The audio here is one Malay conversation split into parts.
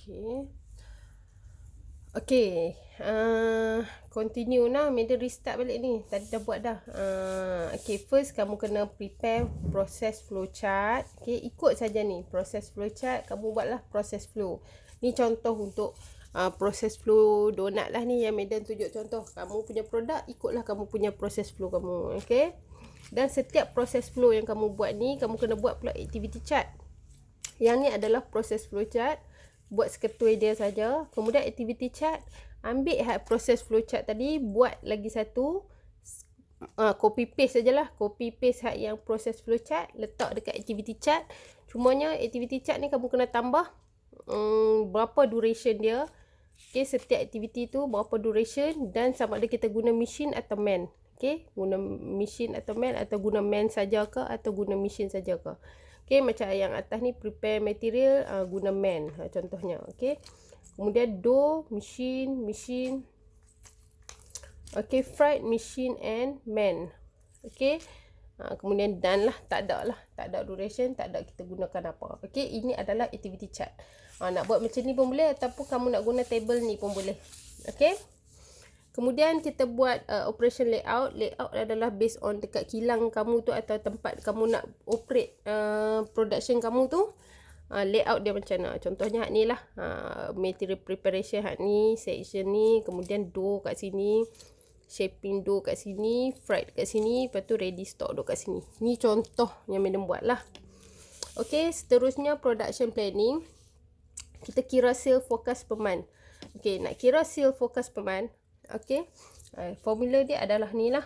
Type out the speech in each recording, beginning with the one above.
Okay. Okay. Continue lah. Meda restart balik ni. Tadi dah buat dah. Okay. First, kamu kena prepare process flowchart. Okay. Ikut saja ni. Process flowchart. Kamu buatlah process flow. Ni contoh untuk process flow donat lah ni. Yang Meda tunjuk contoh. Kamu punya produk, ikutlah kamu punya process flow kamu. Okay. Dan setiap process flow yang kamu buat ni, kamu kena buat pula activity chart. Yang ni adalah process flowchart. Buat seketui dia saja. Kemudian activity chart, ambil process flowchart tadi, buat lagi satu, copy paste sajalah. Copy paste yang process flowchart, letak dekat activity chart. Cumanya activity chart ni kamu kena tambah berapa duration dia. Okay, setiap aktiviti tu berapa duration dan sama ada kita guna machine atau man. Okay, guna machine atau man, atau guna man saja ke atau guna machine saja ke. Okay, macam yang atas ni prepare material, guna man contohnya. Okay, kemudian do machine. Okay, fried machine and man. Okay, kemudian done lah. Tak ada duration, tak ada kita gunakan apa. Okay, ini adalah activity chart. Nak buat macam ni pun boleh, ataupun kamu nak guna table ni pun boleh. Okay, kemudian kita buat operation layout. Layout adalah based on dekat kilang kamu tu atau tempat kamu nak operate production kamu tu. Layout dia macam mana. Contohnya hak ni lah. Material preparation hak ni, section ni, kemudian dough kat sini, shaping dough kat sini, fried kat sini, lepas tu ready stock dough kat sini. Ni contoh yang Madam buat lah. Okay, seterusnya production planning. Kita kira sale forecast per month. Okay, nak kira sale forecast per month. Okay, formula dia adalah ni lah.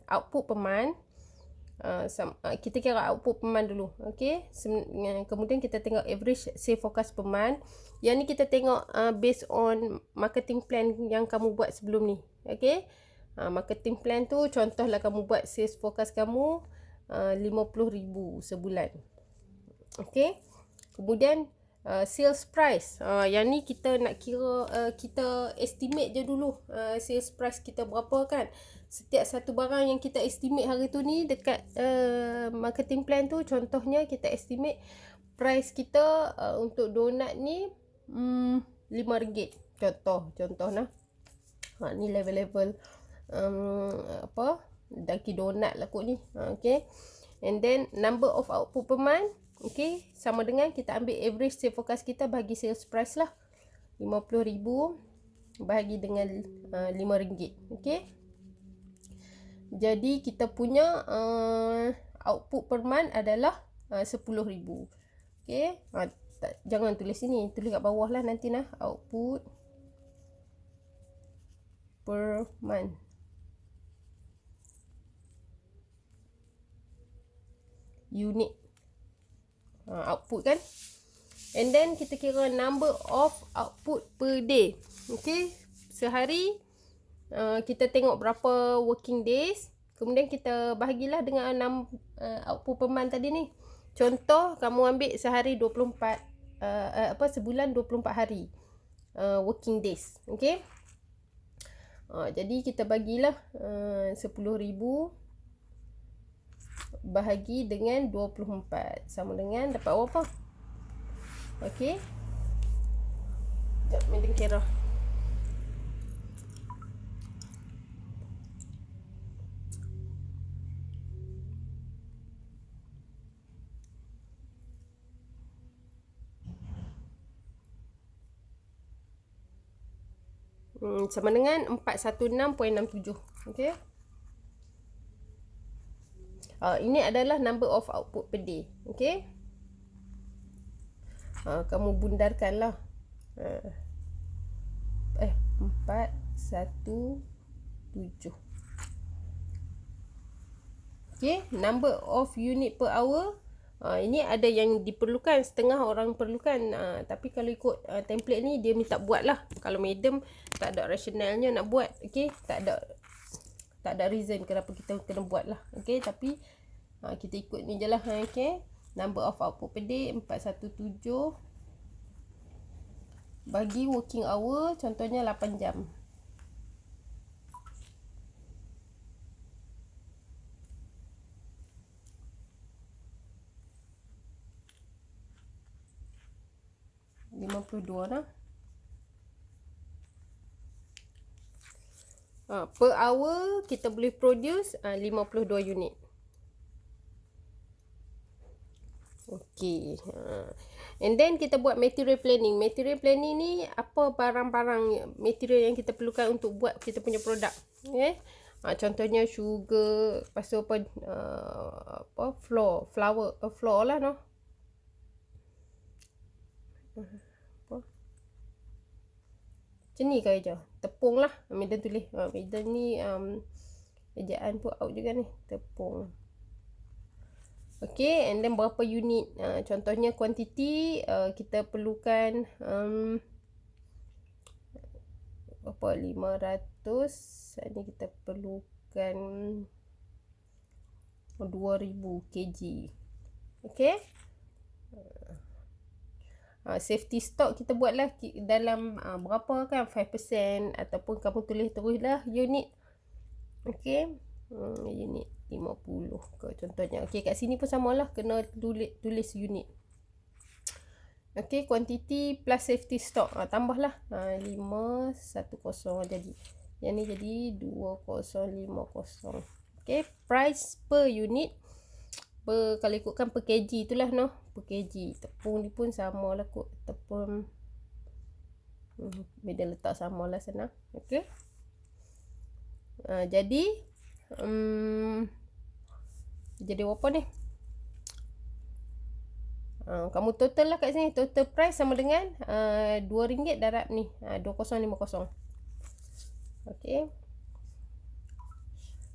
Output per month. Kita kira output per month dulu. Okay, kemudian kita tengok average sale forecast per month. Yang ni kita tengok based on marketing plan yang kamu buat sebelum ni. Okay, marketing plan tu contohlah kamu buat sales forecast kamu 50,000 sebulan. Okay, kemudian sales price. Yang ni kita nak kira, kita estimate je dulu sales price kita berapa kan. Setiap satu barang yang kita estimate hari tu ni dekat marketing plan tu, contohnya kita estimate price kita untuk donat ni RM5. Contoh lah. Ni level-level Dunkin Donut lah kot ni. Okay, and then number of output per month. Okay, sama dengan kita ambil average sale forecast kita bagi sales price lah. 50,000 bahagi dengan RM5. Okay, jadi kita punya output per month adalah 10,000. Okay, jangan tulis sini, tulis kat bawah lah nanti nah. Output per month. Unit. Output kan. And then kita kira number of output per day. Okay, sehari kita tengok berapa working days. Kemudian kita bahagilah dengan output per month tadi ni. Contoh kamu ambil sehari 24 sebulan 24 hari working days. Okay, jadi kita bagilah 10,000 bahagi dengan 24 sama dengan dapat berapa? Okey. Jap, Madam kira. Sama dengan 416.67. Okey. Ini adalah number of output per day. Okay, kamu bundarkanlah 417. Okay, number of unit per hour. Ini ada yang diperlukan, setengah orang perlukan, tapi kalau ikut template ni dia minta buat lah. Kalau Madam tak ada rationalnya nak buat. Okay, tak ada reason kenapa kita kena buat lah. Okay, tapi kita ikut ni je lah. Okay, number of output per day 417 bagi working hour, contohnya 8 jam. 52 lah. Per hour kita boleh produce 52 unit. Okey. And then kita buat material planning. Material planning ni apa barang-barang material yang kita perlukan untuk buat kita punya produk. Okay. Contohnya sugar, lepas tu flour lah no. Macam ni ke je? Tepung lah. Medan tulis. Medan ni ejaan pun out juga ni. Tepung. Okay, and then berapa unit. Contohnya kuantiti kita perlukan berapa? 500. Ni kita perlukan 2000 kg. Okay. Safety stock kita buatlah dalam berapa kan, 5% ataupun kamu tulis teruslah unit. Okay. Unit 50 ke contohnya. Okay, kat sini pun samalah, kena tulis unit. Okay, quantity plus safety stock. Tambahlah 510 jadi. Yang ni jadi 2050. Okay, price per unit. Kalau ikutkan per kg itulah no. Per kg. Tepung ni pun samalah kot. Tepung beda letak samalah senang. Okay. Jadi berapa ni? Kamu total lah kat sini. Total price sama dengan RM2 darab ni. 2050. Okay.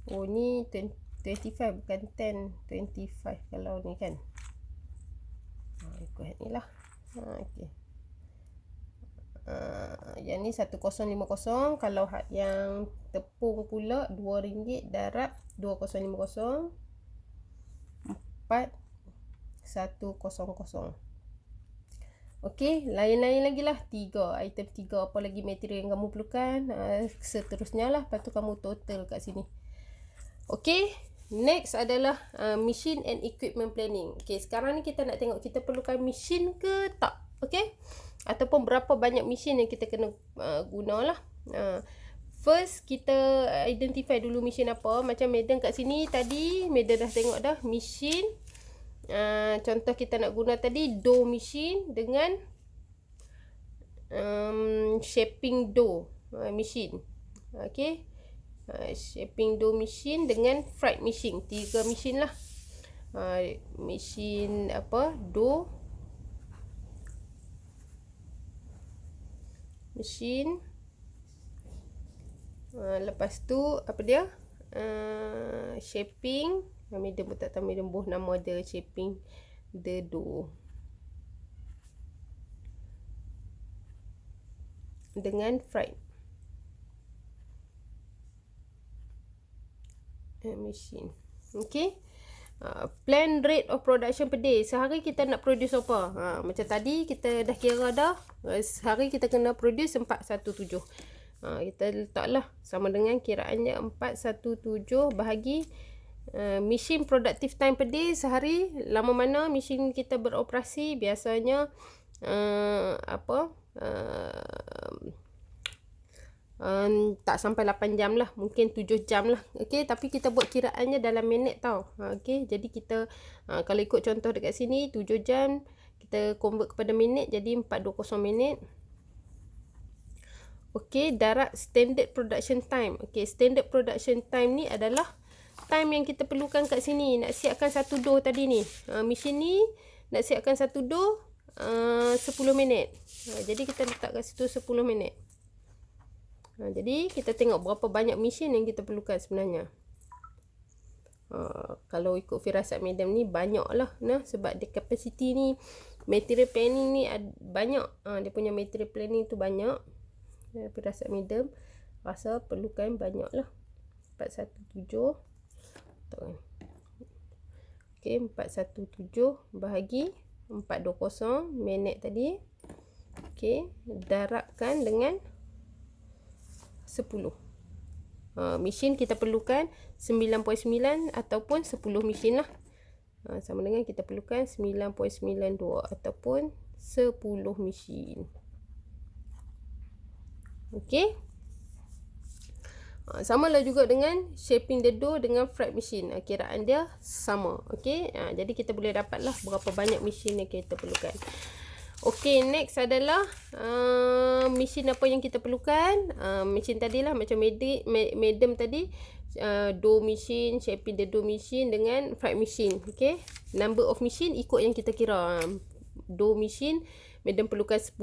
Oh ni 25 bukan 10. 25 kalau ni kan. Ikut ni lah. Okay. Yang ni 1050. Kalau yang tepung pula RM2 darab 2050 4100. Okey, lain-lain lagi lah. 3 item 3. Apa lagi material yang kamu perlukan, seterusnya lah. Lepas tu kamu total kat sini. Okey, next adalah machine and equipment planning. Okey, sekarang ni kita nak tengok kita perlukan mesin ke tak. Okey, ataupun berapa banyak mesin yang kita kena gunalah. First kita identify dulu mesin apa. Macam Madam kat sini tadi, Madam dah tengok dah mesin. Contoh kita nak guna tadi dough mesin dengan shaping dough mesin. Okey. Shaping dough mesin dengan fried mesin. 3 mesin lah. Mesin apa? Dough mesin. Lepas tu apa dia? Shaping. Medium pun tak tahu, medium buh nama dia, shaping the dough dengan fried machine. Okay. Plan rate of production per day. Sehari kita nak produce apa? Macam tadi kita dah kira dah. Sehari kita kena produce 417. Kita letaklah sama dengan kiraannya 417 bahagi machine productive time per day. Sehari lama mana mesin kita beroperasi. Biasanya tak sampai 8 jam lah, mungkin 7 jam lah. Okey, tapi kita buat kiraannya dalam minit tau. Okey, jadi kita kalau ikut contoh dekat sini 7 jam, kita convert kepada minit jadi 420 minit. Okey, darab standard production time. Okey, standard production time ni adalah time yang kita perlukan kat sini nak siapkan satu dough tadi ni. Mesin ni nak siapkan satu dough 10 minit. Jadi kita letak kat situ 10 minit. Jadi kita tengok berapa banyak mesin yang kita perlukan sebenarnya. Kalau ikut firasat Madam ni banyak lah nah, sebab dia capacity ni, material planning ni banyak. Dia punya material planning tu banyak. Firasat Madam rasa perlukan banyak lah. 417. Okey, 417 bahagi 420 minit tadi. Okey, darabkan dengan 10. Mesin kita perlukan 9.9 ataupun 10 mesin lah. Sama dengan kita perlukan 9.92 ataupun 10 mesin. Okey. Sama lah juga dengan shaping the dough dengan fried machine. Kiraan dia sama. Okey. Jadi kita boleh dapat lah berapa banyak mesin yang kita perlukan. Okey, next adalah mesin apa yang kita perlukan. Mesin tadi lah macam medium tadi. Dough machine, shaping the dough machine dengan fried machine. Okey. Number of machine ikut yang kita kira. Dough machine, medium perlukan 10.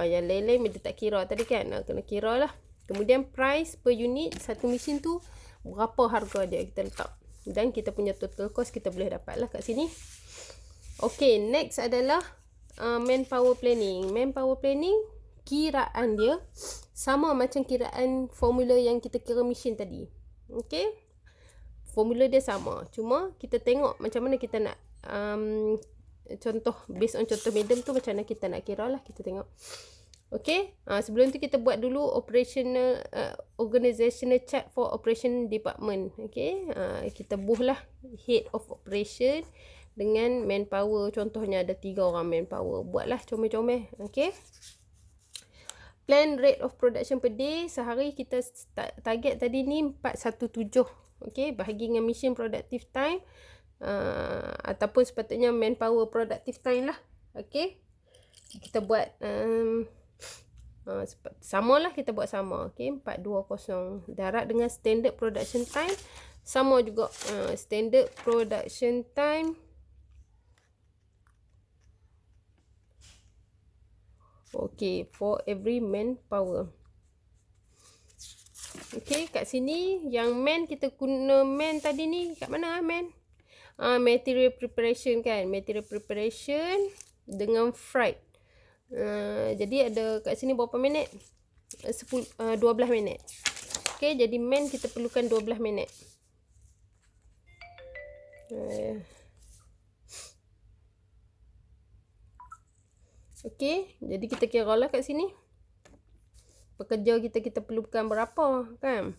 Yang lain-lain medium tak kira tadi kan. Kena kira lah. Kemudian price per unit satu mesin tu berapa harga dia kita letak. Dan kita punya total cost kita boleh dapat lah kat sini. Okay, next adalah manpower planning. Manpower planning kiraan dia sama macam kiraan formula yang kita kira mesin tadi. Okay. Formula dia sama. Cuma kita tengok macam mana kita nak contoh, based on contoh medium tu macam mana kita nak kira lah. Kita tengok. Okay, sebelum tu kita buat dulu operational organizational chart for operation department. Okay, kita buh lah head of operation dengan manpower. Contohnya ada 3 orang manpower. Buatlah comel-comel. Okay, plan rate of production per day. Sehari kita target tadi ni 417. Okay, bahagi dengan mission productive time ataupun sepatutnya manpower productive time lah. Okay, kita buat samalah, kita buat sama. Okey, 420 darab dengan standard production time sama juga. Standard production time okey for every manpower. Okey, kat sini yang man kita guna man tadi ni kat mana man? Material preparation kan, material preparation dengan fried. Jadi ada kat sini berapa minit? 12 minit. Okey, jadi man kita perlukan 12 minit. Okey, jadi kita kira lah kat sini. Pekerja kita perlukan berapa kan?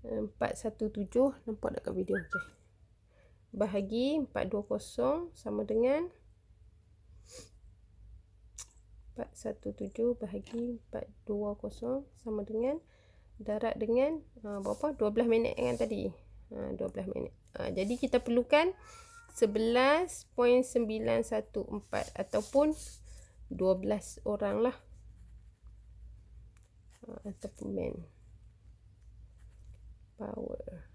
417 nampak tak kat video? Okey. Bahagi 420 sama dengan 417 bahagi 420 sama dengan darab dengan berapa? 12 minit kan tadi. 12 minit. Jadi kita perlukan 11.914 ataupun 12 orang lah. Ataupun man power.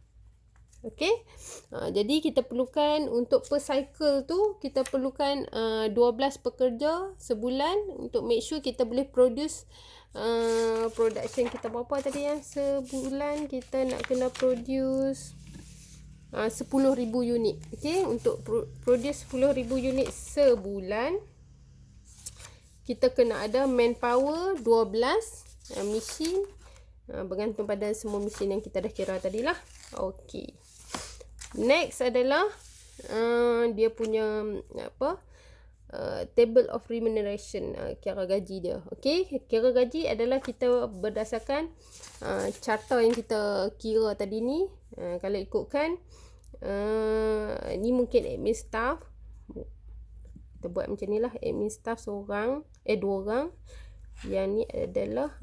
Okey. Jadi kita perlukan untuk per cycle tu kita perlukan 12 pekerja sebulan untuk make sure kita boleh produce production kita berapa tadi ya? Sebulan kita nak kena produce 10,000 unit. Okey, untuk produce 10,000 unit sebulan kita kena ada manpower 12 mesin, bergantung pada semua mesin yang kita dah kira tadi lah. Okey. Next adalah dia punya table of remuneration, kira gaji dia. Okey, kira gaji adalah kita berdasarkan carta yang kita kira tadi ni. Kalau ikutkan ni mungkin admin staff. Kita buat macam ni lah, admin staff seorang, 2 orang. Yang ni adalah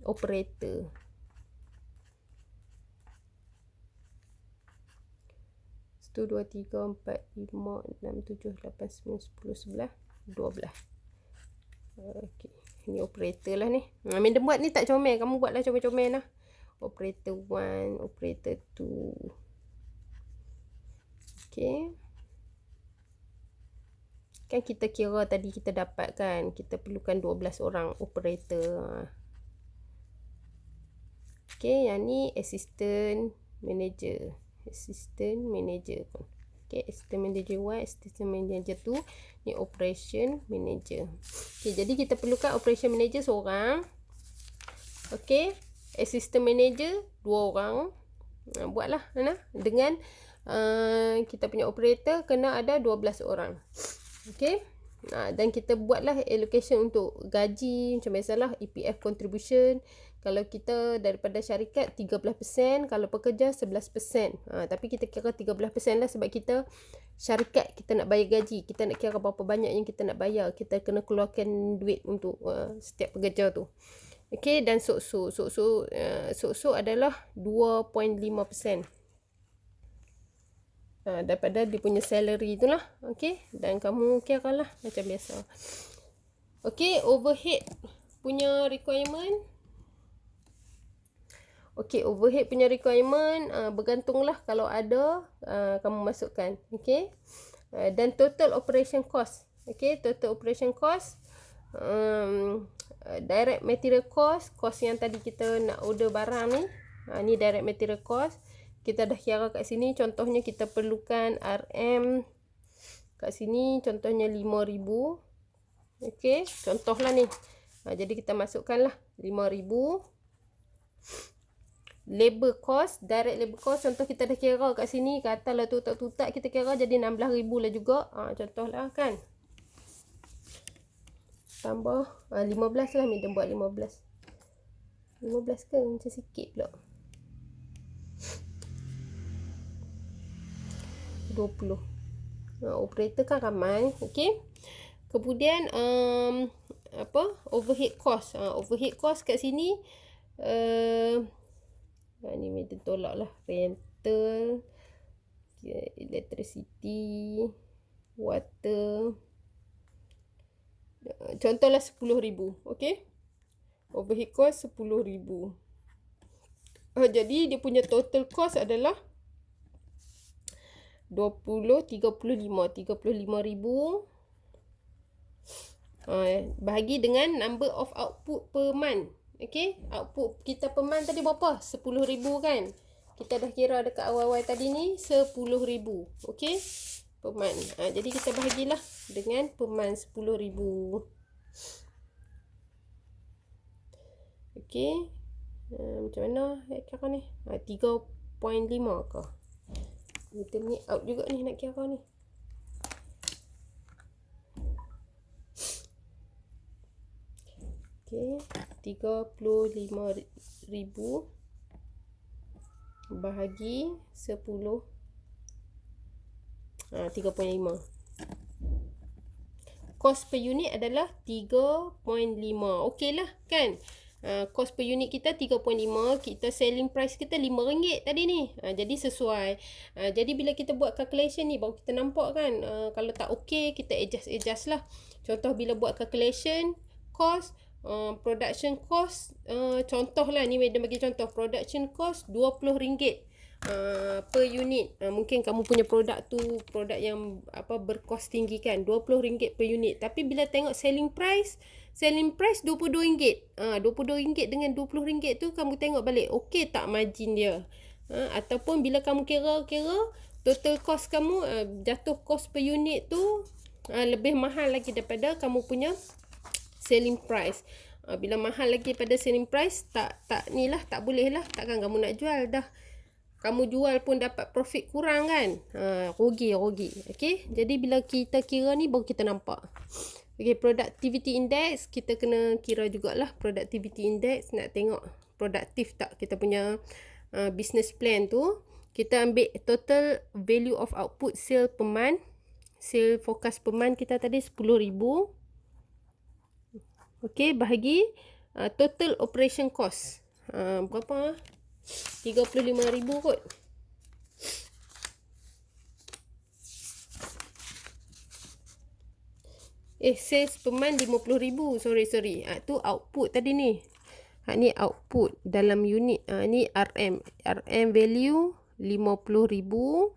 operator. 1, 2, 3, 4, 5, 6, 7, 8, 9, 10, 11, 12. Okey, ni operator lah ni. Madam buat ni tak comel, kamu buatlah comel-comel lah. Operator 1, operator 2. Okey. Kan kita kira tadi kita dapat kan, kita perlukan 12 orang operator. Okey, yang ni assistant manager. Assistant manager. Okay, assistant manager 1, assistant manager 2. Ni operation manager. Okay, jadi kita perlukan operation manager seorang. Okay, assistant manager 2 orang. Buatlah Nana. Dengan kita punya operator kena ada 12 orang. Okay, dan kita buatlah allocation untuk gaji macam biasalah, EPF contribution. Kalau kita daripada syarikat 13%, kalau pekerja 11%. Tapi kita kira 13% lah sebab kita syarikat kita nak bayar gaji, kita nak kira berapa banyak yang kita nak bayar, kita kena keluarkan duit untuk setiap pekerja tu. Okey, dan sok-sok adalah 2.5%. Daripada dia punya salary tu lah. Okey, dan kamu kira lah macam biasa. Okey, overhead punya requirement. Okey, overhead punya requirement bergantunglah, kalau ada kamu masukkan. Okey. Dan total operation cost. Okey, total operation cost, direct material cost, cost yang tadi kita nak order barang ni. Ni direct material cost. Kita dah kira kat sini, contohnya kita perlukan RM kat sini, contohnya 5,000. Okey, contohlah ni. Jadi kita masukkanlah 5,000. Labor cost, direct labor cost, contoh kita dah kira kat sini, katalah tutak-tutak kita kira jadi 16,000 lah juga. Contohlah kan. Tambah 15 lah, Madam buat 15. 15 ke? Macam sikit pula. 20. Operator kan ramai. Okey. Kemudian overhead cost. Overhead cost kat sini ni Madam tolak lah. Rental, electricity, water. Contohlah 10,000. Okey. Overhead cost 10,000. Jadi dia punya total cost adalah 35,000 bahagi dengan number of output per month. Okey, output kita per month tadi berapa? 10,000 kan. Kita dah kira dekat awal-awal tadi ni 10,000. Okey, per month. Jadi kita bahagilah dengan per month 10,000. Okey. Macam mana kira ni? 3.5 ke? Kita ni out juga ni nak kira ni. Okey, 35,000 bahagi 10. 3.5. Cost per unit adalah 3.5. Okey lah kan. Cost per unit kita 3.5, kita selling price kita RM5 tadi ni. Jadi sesuai. Jadi bila kita buat calculation ni baru kita nampak kan. Kalau tak okey, kita adjust lah. Contoh bila buat calculation cost, production cost, contoh lah ni Madam bagi contoh, production cost RM20 per unit. Mungkin kamu punya produk tu produk yang berkos tinggi kan, RM20 per unit. Tapi bila tengok selling price RM22. RM22 dengan RM20 tu kamu tengok balik okey tak margin dia. Ataupun bila kamu kira total cost kamu, jatuh cost per unit tu lebih mahal lagi daripada kamu punya selling price. Bila mahal lagi daripada selling price, tak boleh lah. Takkan kamu nak jual dah. Kamu jual pun dapat profit kurang kan. Rugi. Okey. Jadi bila kita kira ni baru kita nampak. Okey, productivity index kita kena kira jugalah. Productivity index nak tengok produktif tak kita punya business plan tu. Kita ambil total value of output sale per month. Sale forecast per month kita tadi 10,000. Okey, bahagi total operation cost. Berapa? 35,000 kot. Sales per month 50,000. Sorry. Tu output tadi ni. Ni output dalam unit. Ni RM. RM value 50,000.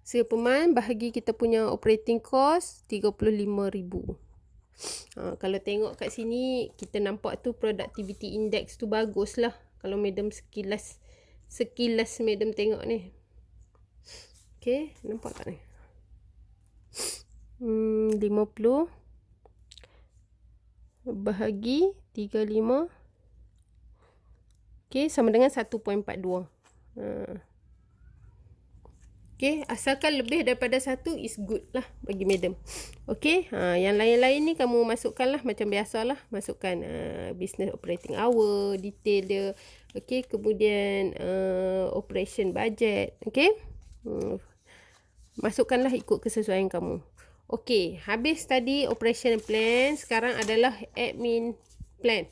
Sales per month bahagi kita punya operating cost 35,000. Kalau tengok kat sini kita nampak tu productivity index tu bagus lah. Kalau Madam sekilas Madam tengok ni. Okey, nampak tak ni? 50 bahagi 35. Okey, sama dengan 1.42. Okey, asalkan lebih daripada 1 is good lah bagi Madam. Okey, yang lain-lain ni kamu masukkan lah macam biasalah. Masukkan business operating hour, detail dia. Okey, kemudian operation budget. Okey. masukkanlah ikut kesesuaian kamu. Okey, habis tadi operation plan, sekarang adalah admin plan.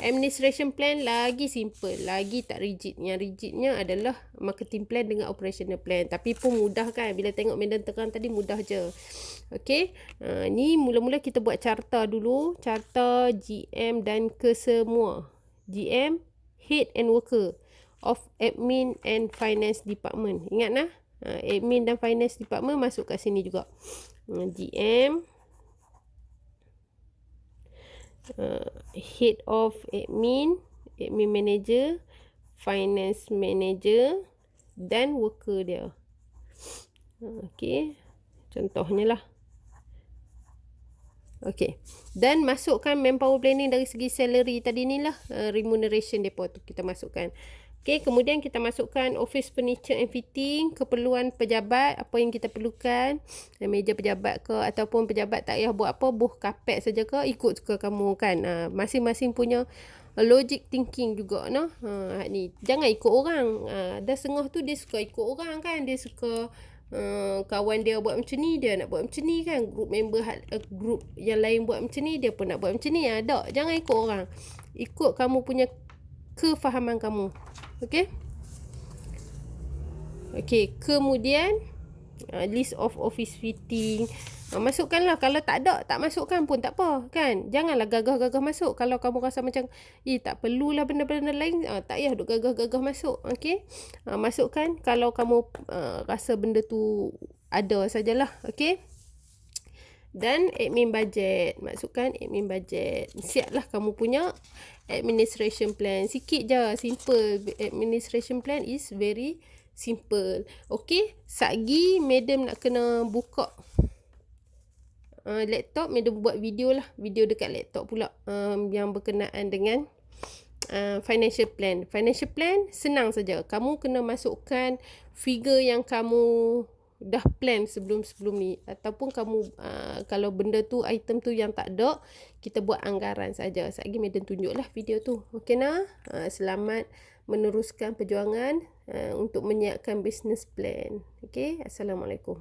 Administration plan lagi simple, lagi tak rigid. Yang rigidnya adalah marketing plan dengan operational plan. Tapi pun mudah kan, bila tengok medan terang tadi mudah je. Okey, ni mula-mula kita buat carta dulu. Carta GM dan kesemua. GM, head and worker of admin and finance department. Ingat nah, admin dan finance department masuk kat sini juga. GM, head of admin, admin manager, finance manager dan worker dia. Okey, contohnya lah. Okey, dan masukkan manpower planning dari segi salary tadi ni lah, remuneration depa tu kita masukkan. Okey, kemudian kita masukkan office furniture and fitting, keperluan pejabat, apa yang kita perlukan, meja pejabat ke, ataupun pejabat tak payah buat apa, buh kapet saja ke, ikut suka kamu kan. Masing-masing punya logic thinking juga noh. Ni jangan ikut orang. Dah sengah tu dia suka ikut orang kan, dia suka kawan dia buat macam ni, dia nak buat macam ni kan, group member group yang lain buat macam ni, dia pun nak buat macam ni. Tak, jangan ikut orang, ikut kamu punya kefahaman kamu. Okey. Okey, kemudian list of office fitting, masukkanlah. Kalau tak ada, tak masukkan pun tak apa kan. Janganlah gagah-gagah masuk. Kalau kamu rasa macam tak perlulah benda-benda lain, tak payah duk gagah-gagah masuk. Okey, masukkan kalau kamu rasa benda tu ada sajalah. Okey. Dan admin budget, masukkan admin budget. Siaplah kamu punya administration plan. Sikit je, simple. Administration plan is very simple. Okey, satgi madam nak kena buka laptop, madam buat video lah, video dekat laptop pula, yang berkenaan dengan financial plan. Financial plan senang saja. Kamu kena masukkan figure yang kamu dah plan sebelum-sebelum ni, ataupun kamu kalau benda tu, item tu yang tak ada, kita buat anggaran saja. Satgi madam tunjuklah video tu. Okey nah. Selamat meneruskan perjuangan untuk menyiapkan business plan. Okey, assalamualaikum.